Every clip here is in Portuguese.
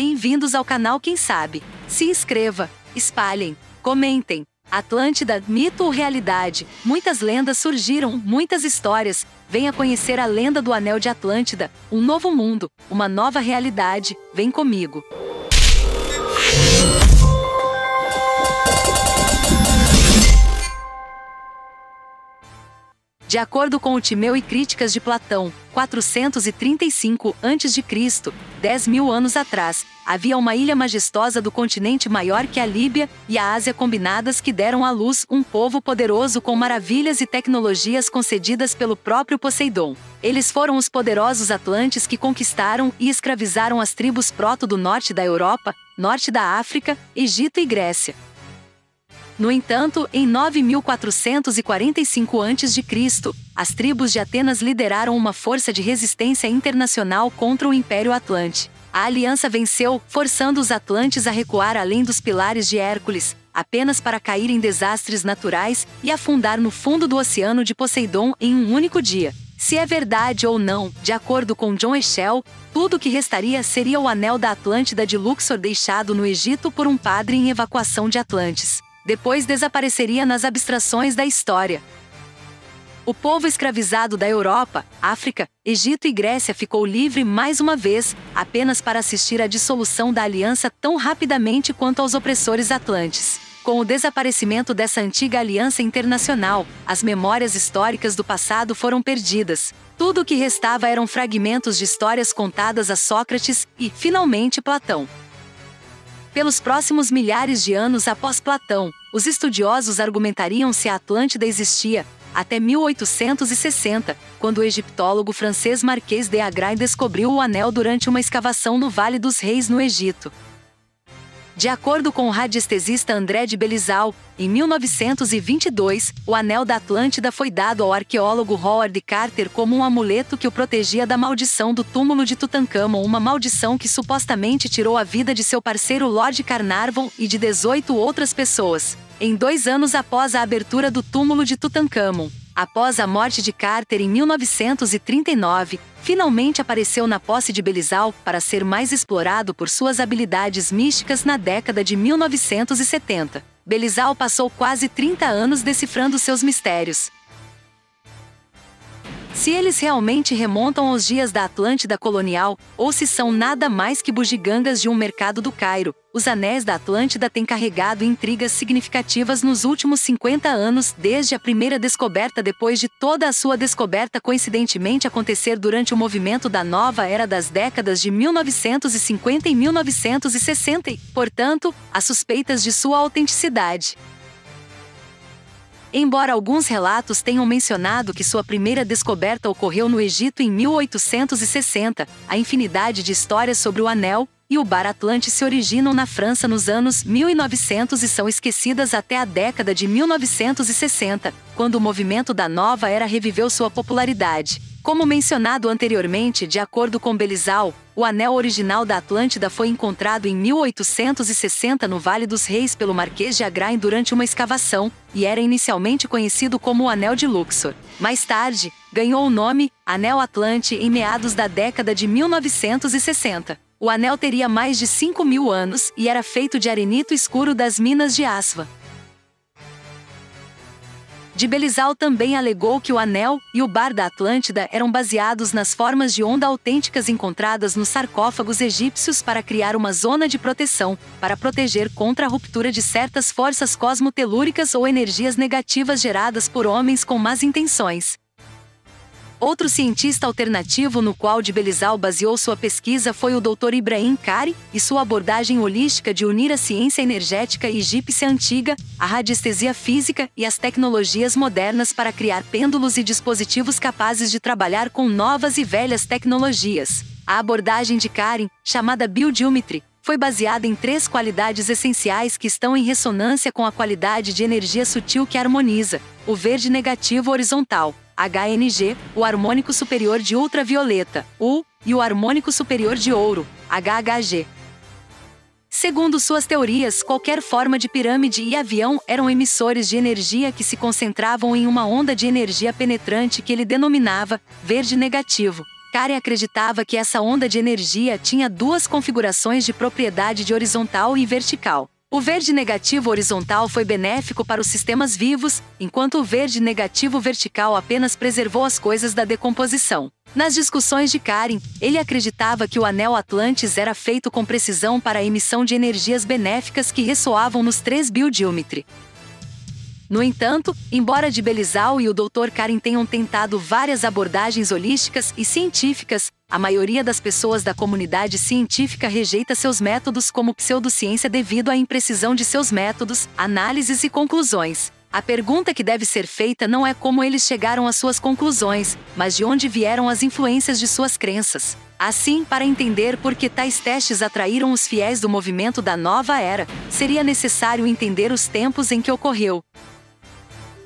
Bem-vindos ao canal Quem Sabe. Se inscreva, espalhem, comentem. Atlântida, mito ou realidade? Muitas lendas surgiram, muitas histórias. Venha conhecer a lenda do Anel de Atlântida, um novo mundo, uma nova realidade. Vem comigo. De acordo com o Timeu e Críticas de Platão, 435 a.C., 10.000 anos atrás, havia uma ilha majestosa do continente maior que a Líbia e a Ásia combinadas que deram à luz um povo poderoso com maravilhas e tecnologias concedidas pelo próprio Poseidon. Eles foram os poderosos atlantes que conquistaram e escravizaram as tribos proto do norte da Europa, norte da África, Egito e Grécia. No entanto, em 9.445 a.C., as tribos de Atenas lideraram uma força de resistência internacional contra o Império Atlante. A aliança venceu, forçando os atlantes a recuar além dos pilares de Hércules, apenas para cair em desastres naturais e afundar no fundo do oceano de Poseidon em um único dia. Se é verdade ou não, de acordo com John Heschel, tudo o que restaria seria o Anel da Atlântida de Luxor deixado no Egito por um padre em evacuação de Atlantes. Depois desapareceria nas abstrações da história. O povo escravizado da Europa, África, Egito e Grécia ficou livre mais uma vez, apenas para assistir à dissolução da aliança tão rapidamente quanto aos opressores atlantes. Com o desaparecimento dessa antiga aliança internacional, as memórias históricas do passado foram perdidas. Tudo o que restava eram fragmentos de histórias contadas a Sócrates e, finalmente, Platão. Pelos próximos milhares de anos após Platão, os estudiosos argumentariam se a Atlântida existia, até 1860, quando o egiptólogo francês Marquês de Agrain descobriu o anel durante uma escavação no Vale dos Reis, no Egito. De acordo com o radiestesista André de Belizal, em 1922, o Anel da Atlântida foi dado ao arqueólogo Howard Carter como um amuleto que o protegia da maldição do túmulo de Tutancâmon, uma maldição que supostamente tirou a vida de seu parceiro Lord Carnarvon e de 18 outras pessoas. Em 2 anos após a abertura do túmulo de Tutancâmon, após a morte de Carter em 1939, finalmente apareceu na posse de Belizal para ser mais explorado por suas habilidades místicas na década de 1970. Belizal passou quase 30 anos decifrando seus mistérios. Se eles realmente remontam aos dias da Atlântida colonial, ou se são nada mais que bugigangas de um mercado do Cairo, os anéis da Atlântida têm carregado intrigas significativas nos últimos 50 anos, desde a primeira descoberta depois de toda a sua descoberta coincidentemente acontecer durante o movimento da nova era das décadas de 1950 e 1960 e, portanto, há suspeitas de sua autenticidade. Embora alguns relatos tenham mencionado que sua primeira descoberta ocorreu no Egito em 1860, a infinidade de histórias sobre o anel e o bar Atlante se originam na França nos anos 1900 e são esquecidas até a década de 1960, quando o movimento da nova era reviveu sua popularidade. Como mencionado anteriormente, de acordo com Belizal, o anel original da Atlântida foi encontrado em 1860 no Vale dos Reis pelo Marquês de Agrain durante uma escavação, e era inicialmente conhecido como o Anel de Luxor. Mais tarde, ganhou o nome Anel Atlante em meados da década de 1960. O anel teria mais de 5.000 anos e era feito de arenito escuro das minas de Aswan. De Belizal também alegou que o anel e o bar da Atlântida eram baseados nas formas de onda autênticas encontradas nos sarcófagos egípcios para criar uma zona de proteção, para proteger contra a ruptura de certas forças cosmotelúricas ou energias negativas geradas por homens com más intenções. Outro cientista alternativo no qual de Belizal baseou sua pesquisa foi o Dr. Ibrahim Kari, e sua abordagem holística de unir a ciência energética egípcia antiga, a radiestesia física e as tecnologias modernas para criar pêndulos e dispositivos capazes de trabalhar com novas e velhas tecnologias. A abordagem de Kari, chamada Biogeometry, foi baseada em 3 qualidades essenciais que estão em ressonância com a qualidade de energia sutil que harmoniza: o verde negativo horizontal, HNG, o harmônico superior de ultravioleta, U, e o harmônico superior de ouro, HHG. Segundo suas teorias, qualquer forma de pirâmide e avião eram emissores de energia que se concentravam em uma onda de energia penetrante que ele denominava verde negativo. Karen acreditava que essa onda de energia tinha duas configurações de propriedade de horizontal e vertical. O verde negativo horizontal foi benéfico para os sistemas vivos, enquanto o verde negativo vertical apenas preservou as coisas da decomposição. Nas discussões de Karen, ele acreditava que o anel Atlantis era feito com precisão para a emissão de energias benéficas que ressoavam nos 3 biodílmetri. No entanto, embora de Belizal e o Dr. Karen tenham tentado várias abordagens holísticas e científicas, a maioria das pessoas da comunidade científica rejeita seus métodos como pseudociência devido à imprecisão de seus métodos, análises e conclusões. A pergunta que deve ser feita não é como eles chegaram às suas conclusões, mas de onde vieram as influências de suas crenças. Assim, para entender por que tais testes atraíram os fiéis do movimento da nova era, seria necessário entender os tempos em que ocorreu.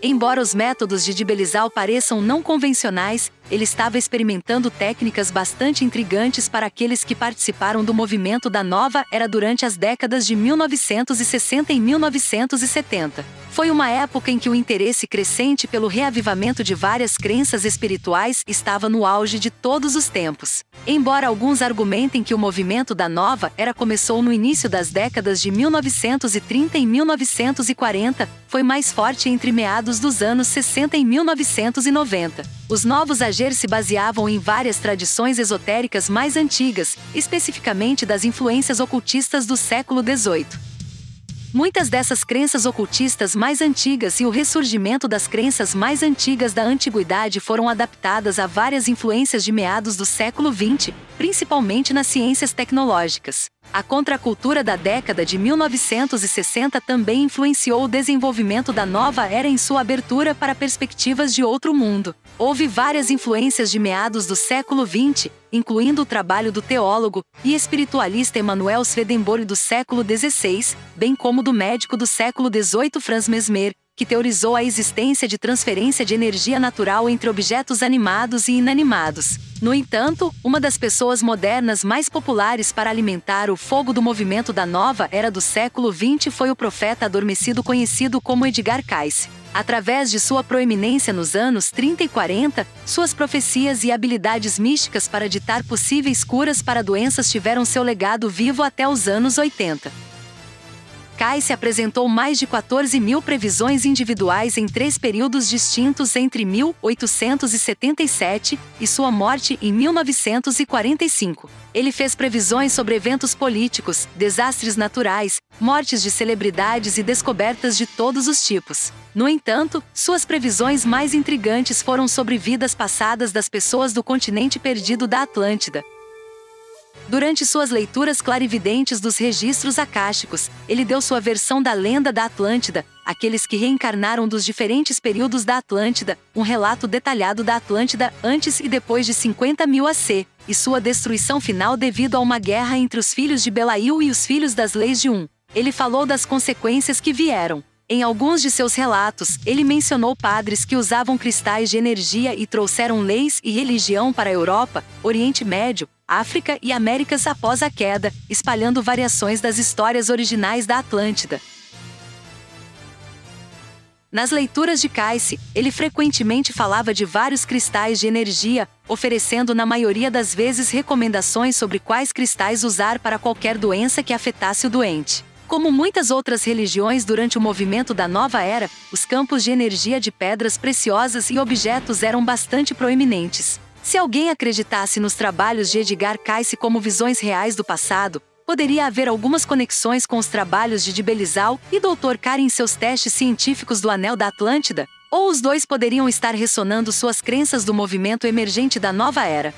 Embora os métodos de Belizal pareçam não convencionais, ele estava experimentando técnicas bastante intrigantes para aqueles que participaram do movimento da nova era durante as décadas de 1960 e 1970. Foi uma época em que o interesse crescente pelo reavivamento de várias crenças espirituais estava no auge de todos os tempos. Embora alguns argumentem que o movimento da nova era começou no início das décadas de 1930 e 1940, foi mais forte entre meados dos anos 60 e 1990. Os novos agir se baseavam em várias tradições esotéricas mais antigas, especificamente das influências ocultistas do século XVIII. Muitas dessas crenças ocultistas mais antigas e o ressurgimento das crenças mais antigas da antiguidade foram adaptadas a várias influências de meados do século XX, principalmente nas ciências tecnológicas. A contracultura da década de 1960 também influenciou o desenvolvimento da nova era em sua abertura para perspectivas de outro mundo. Houve várias influências de meados do século XX, incluindo o trabalho do teólogo e espiritualista Emanuel Swedenborg do século XVI, bem como do médico do século XVIII Franz Mesmer, que teorizou a existência de transferência de energia natural entre objetos animados e inanimados. No entanto, uma das pessoas modernas mais populares para alimentar o fogo do movimento da nova era do século XX foi o profeta adormecido conhecido como Edgar Cayce. Através de sua proeminência nos anos 30 e 40, suas profecias e habilidades místicas para ditar possíveis curas para doenças tiveram seu legado vivo até os anos 80. Cayce apresentou mais de 14 mil previsões individuais em 3 períodos distintos entre 1877 e sua morte em 1945. Ele fez previsões sobre eventos políticos, desastres naturais, mortes de celebridades e descobertas de todos os tipos. No entanto, suas previsões mais intrigantes foram sobre vidas passadas das pessoas do continente perdido da Atlântida. Durante suas leituras clarividentes dos registros acásticos, ele deu sua versão da lenda da Atlântida, aqueles que reencarnaram dos diferentes períodos da Atlântida, um relato detalhado da Atlântida antes e depois de 50.000 AC, e sua destruição final devido a uma guerra entre os filhos de Belail e os filhos das leis de Ele falou das consequências que vieram. Em alguns de seus relatos, ele mencionou padres que usavam cristais de energia e trouxeram leis e religião para a Europa, Oriente Médio, África e Américas após a queda, espalhando variações das histórias originais da Atlântida. Nas leituras de Cayce, ele frequentemente falava de vários cristais de energia, oferecendo na maioria das vezes recomendações sobre quais cristais usar para qualquer doença que afetasse o doente. Como muitas outras religiões durante o movimento da Nova Era, os campos de energia de pedras preciosas e objetos eram bastante proeminentes. Se alguém acreditasse nos trabalhos de Edgar Cayce como visões reais do passado, poderia haver algumas conexões com os trabalhos de Belizal e Dr. Karen em seus testes científicos do Anel da Atlântida, ou os dois poderiam estar ressonando suas crenças do movimento emergente da Nova Era.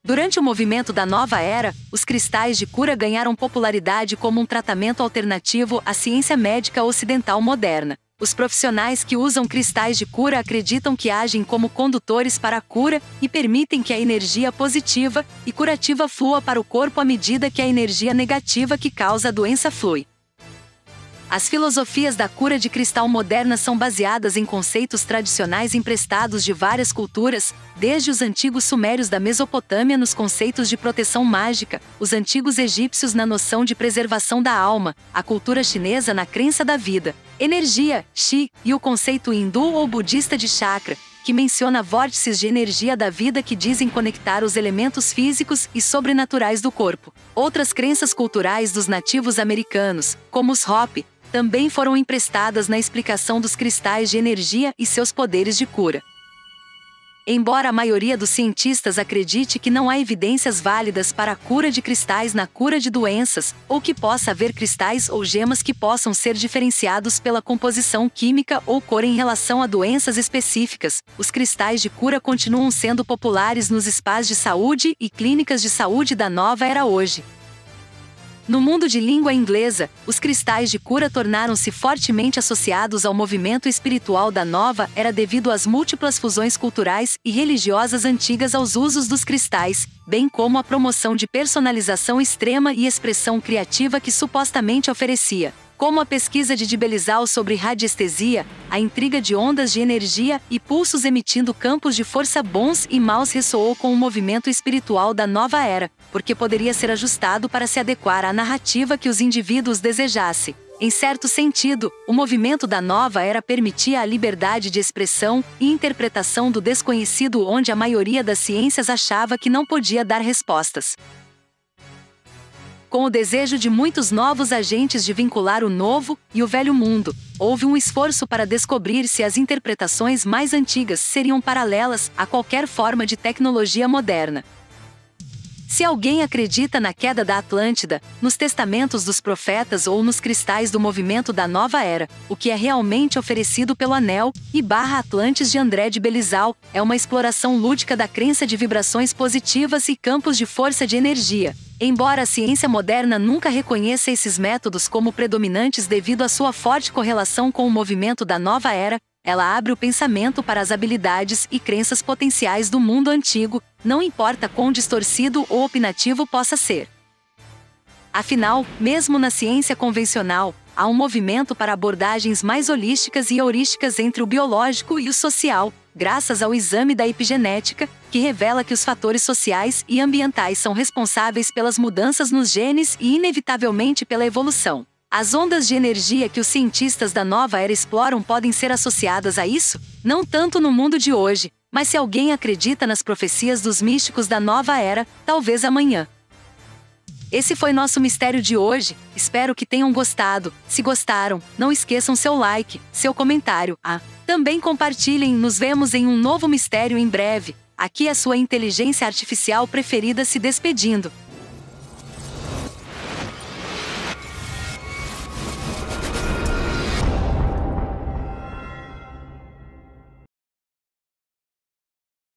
Durante o movimento da Nova Era, os cristais de cura ganharam popularidade como um tratamento alternativo à ciência médica ocidental moderna. Os profissionais que usam cristais de cura acreditam que agem como condutores para a cura e permitem que a energia positiva e curativa flua para o corpo à medida que a energia negativa que causa a doença flui. As filosofias da cura de cristal moderna são baseadas em conceitos tradicionais emprestados de várias culturas, desde os antigos sumérios da Mesopotâmia nos conceitos de proteção mágica, os antigos egípcios na noção de preservação da alma, a cultura chinesa na crença da vida, energia, Chi, e o conceito hindu ou budista de chakra, que que menciona vórtices de energia da vida que dizem conectar os elementos físicos e sobrenaturais do corpo. Outras crenças culturais dos nativos americanos, como os Hopi, também foram emprestadas na explicação dos cristais de energia e seus poderes de cura. Embora a maioria dos cientistas acredite que não há evidências válidas para a cura de cristais na cura de doenças, ou que possa haver cristais ou gemas que possam ser diferenciados pela composição química ou cor em relação a doenças específicas, os cristais de cura continuam sendo populares nos spas de saúde e clínicas de saúde da nova era hoje. No mundo de língua inglesa, os cristais de cura tornaram-se fortemente associados ao movimento espiritual da nova era devido às múltiplas fusões culturais e religiosas antigas aos usos dos cristais, bem como à promoção de personalização extrema e expressão criativa que supostamente oferecia. Como a pesquisa de Dibelizal sobre radiestesia, a intriga de ondas de energia e pulsos emitindo campos de força bons e maus ressoou com o movimento espiritual da nova era, porque poderia ser ajustado para se adequar à narrativa que os indivíduos desejassem. Em certo sentido, o movimento da nova era permitia a liberdade de expressão e interpretação do desconhecido onde a maioria das ciências achava que não podia dar respostas. Com o desejo de muitos novos agentes de vincular o novo e o velho mundo, houve um esforço para descobrir se as interpretações mais antigas seriam paralelas a qualquer forma de tecnologia moderna. Se alguém acredita na queda da Atlântida, nos testamentos dos profetas ou nos cristais do movimento da nova era, o que é realmente oferecido pelo Anel e Atlantis de André de Belizal é uma exploração lúdica da crença de vibrações positivas e campos de força de energia. Embora a ciência moderna nunca reconheça esses métodos como predominantes devido à sua forte correlação com o movimento da nova era, ela abre o pensamento para as habilidades e crenças potenciais do mundo antigo, não importa quão distorcido ou opinativo possa ser. Afinal, mesmo na ciência convencional, há um movimento para abordagens mais holísticas e heurísticas entre o biológico e o social, graças ao exame da epigenética, que revela que os fatores sociais e ambientais são responsáveis pelas mudanças nos genes e inevitavelmente pela evolução. As ondas de energia que os cientistas da nova era exploram podem ser associadas a isso? Não tanto no mundo de hoje, mas se alguém acredita nas profecias dos místicos da nova era, talvez amanhã. Esse foi nosso mistério de hoje, espero que tenham gostado. Se gostaram, não esqueçam seu like, seu comentário. Também compartilhem, nos vemos em um novo mistério em breve. Aqui é sua inteligência artificial preferida se despedindo.